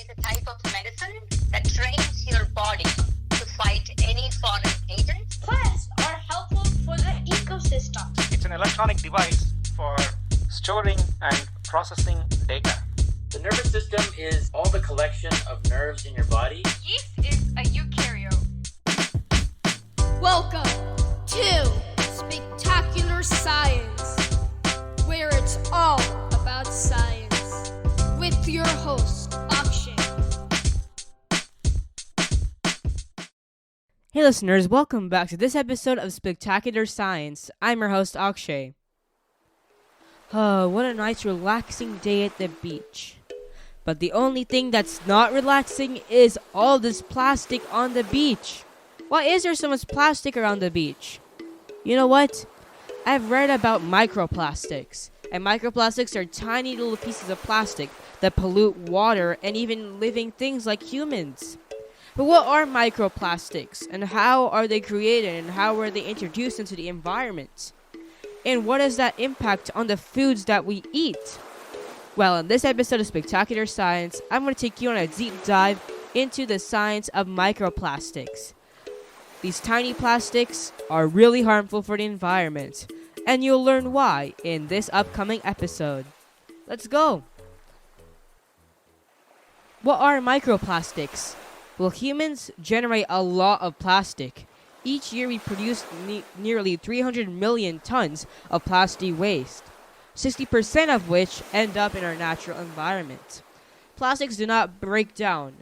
is a type of medicine that trains your body to fight any foreign agents. Plants are helpful for the ecosystem. It's an electronic device for storing and processing data. The nervous system is all the collection of nerves in your body. Yeast is a eukaryote. Welcome to Spectacular Science, where it's all about science, with your host, Akshay. Hey listeners, welcome back to this episode of Spectacular Science. I'm your host, Akshay. What a nice relaxing day at the beach. But the only thing that's not relaxing is all this plastic on the beach. Why is there so much plastic around the beach? You know what? I've read about microplastics. And microplastics are tiny little pieces of plastic that pollute water and even living things like humans. But what are microplastics? And how are they created? And how are they introduced into the environment? And what is that impact on the foods that we eat? Well, in this episode of Spectacular Science, I'm going to take you on a deep dive into the science of microplastics. These tiny plastics are really harmful for the environment, and you'll learn why in this upcoming episode. Let's go! What are microplastics? Well, humans generate a lot of plastic. Each year we produce nearly 300 million tons of plastic waste, 60% of which end up in our natural environment. Plastics do not break down,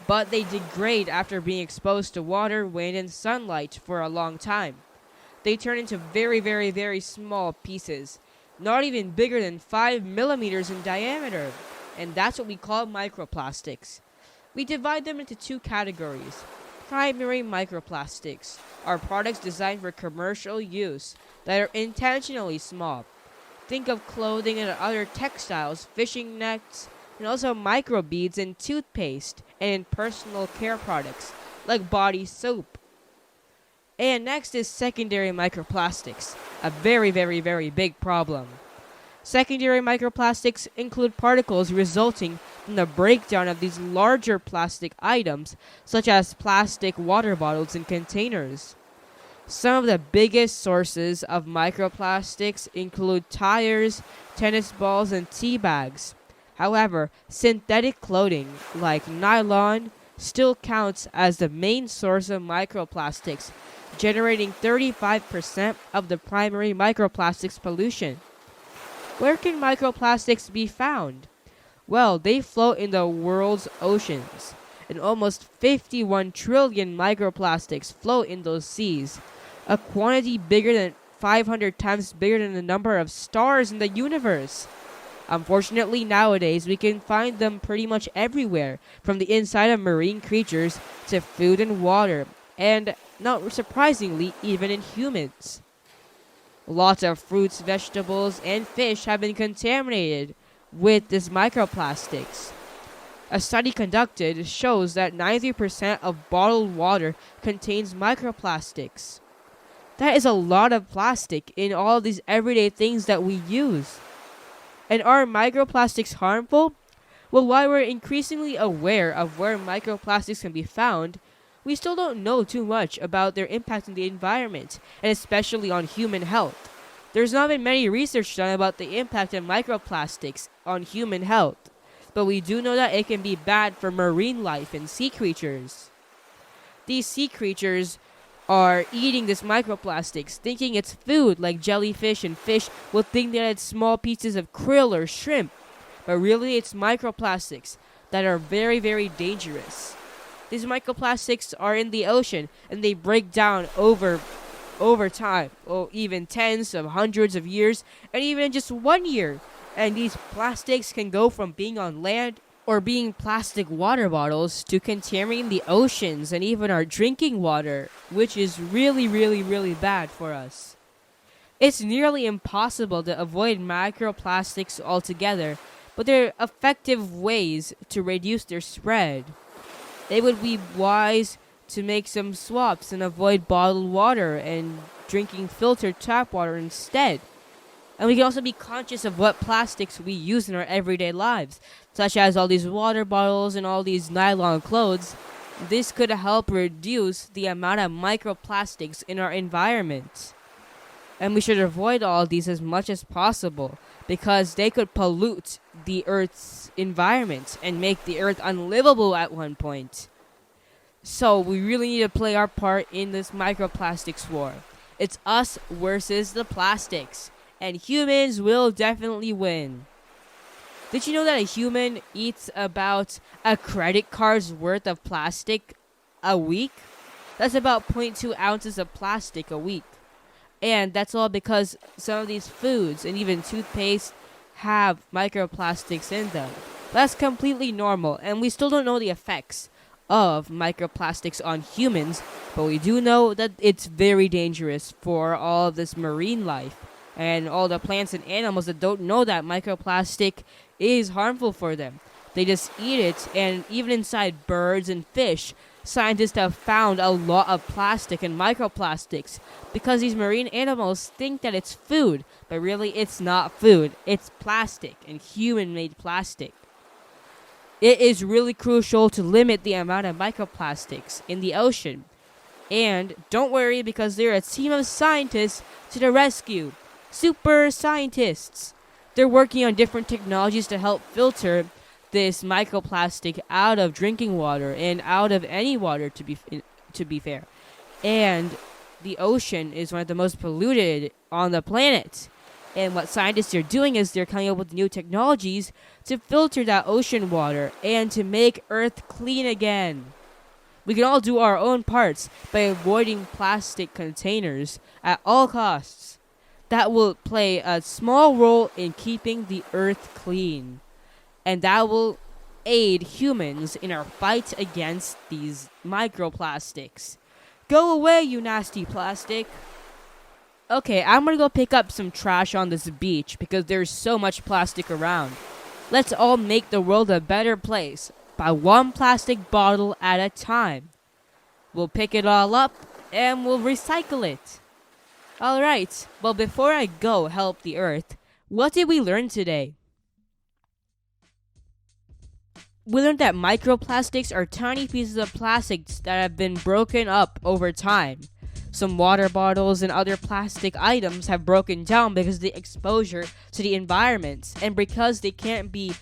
but they degrade after being exposed to water, wind, and sunlight for a long time. They turn into very, very, very small pieces, not even bigger than 5 millimeters in diameter, and that's what we call microplastics. We divide them into two categories. Primary microplastics are products designed for commercial use that are intentionally small. Think of clothing and other textiles, fishing nets, and also microbeads in toothpaste and in personal care products like body soap. And next is secondary microplastics, a very, very, very big problem. Secondary microplastics include particles resulting from the breakdown of these larger plastic items, such as plastic water bottles and containers. Some of the biggest sources of microplastics include tires, tennis balls, and tea bags. However, synthetic clothing, like nylon, still counts as the main source of microplastics, generating 35% of the primary microplastics pollution. Where can microplastics be found? Well, they float in the world's oceans, and almost 51 trillion microplastics float in those seas, a quantity bigger than 500 times bigger than the number of stars in the universe. Unfortunately, nowadays, we can find them pretty much everywhere, from the inside of marine creatures to food and water, and, not surprisingly, even in humans. Lots of fruits, vegetables, and fish have been contaminated with this microplastics. A study conducted shows that 90% of bottled water contains microplastics. That is a lot of plastic in all of these everyday things that we use. And are microplastics harmful? Well, while we're increasingly aware of where microplastics can be found, we still don't know too much about their impact on the environment, and especially on human health. There's not been many research done about the impact of microplastics on human health, but we do know that it can be bad for marine life and sea creatures. These sea creatures are eating this microplastics, thinking it's food like jellyfish, and fish will think that it's small pieces of krill or shrimp, but really it's microplastics that are very, very dangerous. These microplastics are in the ocean, and they break down over time, or even tens of hundreds of years, and even just 1 year. And these plastics can go from being on land or being plastic water bottles to contaminating the oceans and even our drinking water, which is really, really, really bad for us. It's nearly impossible to avoid microplastics altogether, but there are effective ways to reduce their spread. It would be wise to make some swaps and avoid bottled water and drinking filtered tap water instead. And we can also be conscious of what plastics we use in our everyday lives. such as all these water bottles and all these nylon clothes, this could help reduce the amount of microplastics in our environment. And we should avoid all these as much as possible because they could pollute the Earth's environment and make the Earth unlivable at one point. So we really need to play our part in this microplastics war. It's us versus the plastics, and humans will definitely win. Did you know that a human eats about a credit card's worth of plastic a week? That's about 0.2 ounces of plastic a week. And that's all because some of these foods and even toothpaste have microplastics in them. That's completely normal, and we still don't know the effects of microplastics on humans, but we do know that it's very dangerous for all of this marine life and all the plants and animals that don't know that microplastic is harmful for them. They just eat it, and even inside birds and fish, scientists have found a lot of plastic and microplastics because these marine animals think that it's food, but really it's not food. It's plastic and human-made plastic. It is really crucial to limit the amount of microplastics in the ocean. And don't worry, because there are a team of scientists to the rescue. Super scientists. They're working on different technologies to help filter this microplastic out of drinking water and out of any water, to be fair. And the ocean is one of the most polluted on the planet. And what scientists are doing is they're coming up with new technologies to filter that ocean water and to make Earth clean again. We can all do our own parts by avoiding plastic containers at all costs. That will play a small role in keeping the Earth clean. And that will aid humans in our fight against these microplastics. Go away, you nasty plastic. Okay, I'm gonna go pick up some trash on this beach because there's so much plastic around. Let's all make the world a better place by one plastic bottle at a time. We'll pick it all up and we'll recycle it. Alright, well, before I go help the Earth, what did we learn today? We learned that microplastics are tiny pieces of plastics that have been broken up over time. Some water bottles and other plastic items have broken down because of the exposure to the environment and because they can't be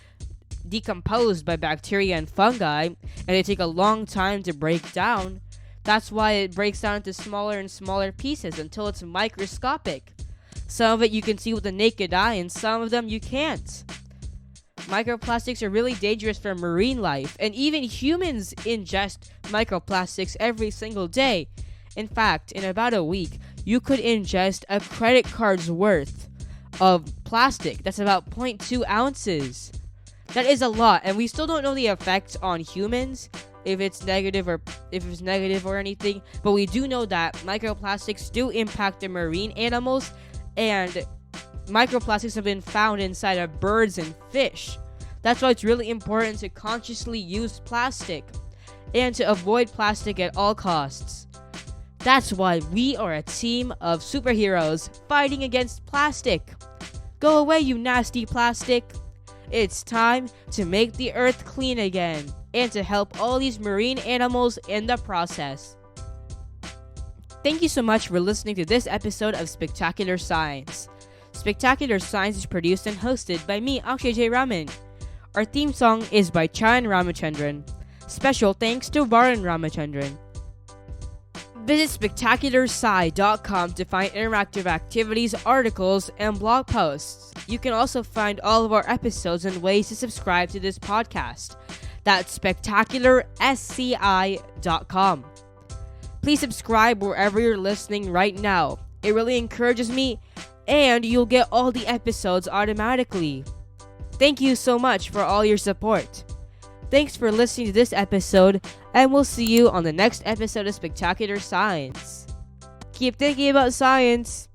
decomposed by bacteria and fungi and they take a long time to break down. That's why it breaks down into smaller and smaller pieces until it's microscopic. Some of it you can see with the naked eye and some of them you can't. Microplastics are really dangerous for marine life, and even humans ingest microplastics every single day. In fact, in about a week, you could ingest a credit card's worth of plastic. That's about 0.2 ounces. That is a lot, and we still don't know the effects on humans, if it's negative or anything, but we do know that microplastics do impact the marine animals, and microplastics have been found inside of birds and fish. That's why it's really important to consciously use plastic and to avoid plastic at all costs. That's why we are a team of superheroes fighting against plastic. Go away, you nasty plastic. It's time to make the Earth clean again and to help all these marine animals in the process. Thank you so much for listening to this episode of Spectacular Science. Spectacular Science is produced and hosted by me, Akshay J. Raman. Our theme song is by Charan Ramachandran. Special thanks to Varun Ramachandran. Visit spectacularsci.com to find interactive activities, articles, and blog posts. You can also find all of our episodes and ways to subscribe to this podcast. That's spectacularsci.com. Please subscribe wherever you're listening right now. It really encourages me, and you'll get all the episodes automatically. Thank you so much for all your support. Thanks for listening to this episode, and we'll see you on the next episode of Spectacular Science. Keep thinking about science.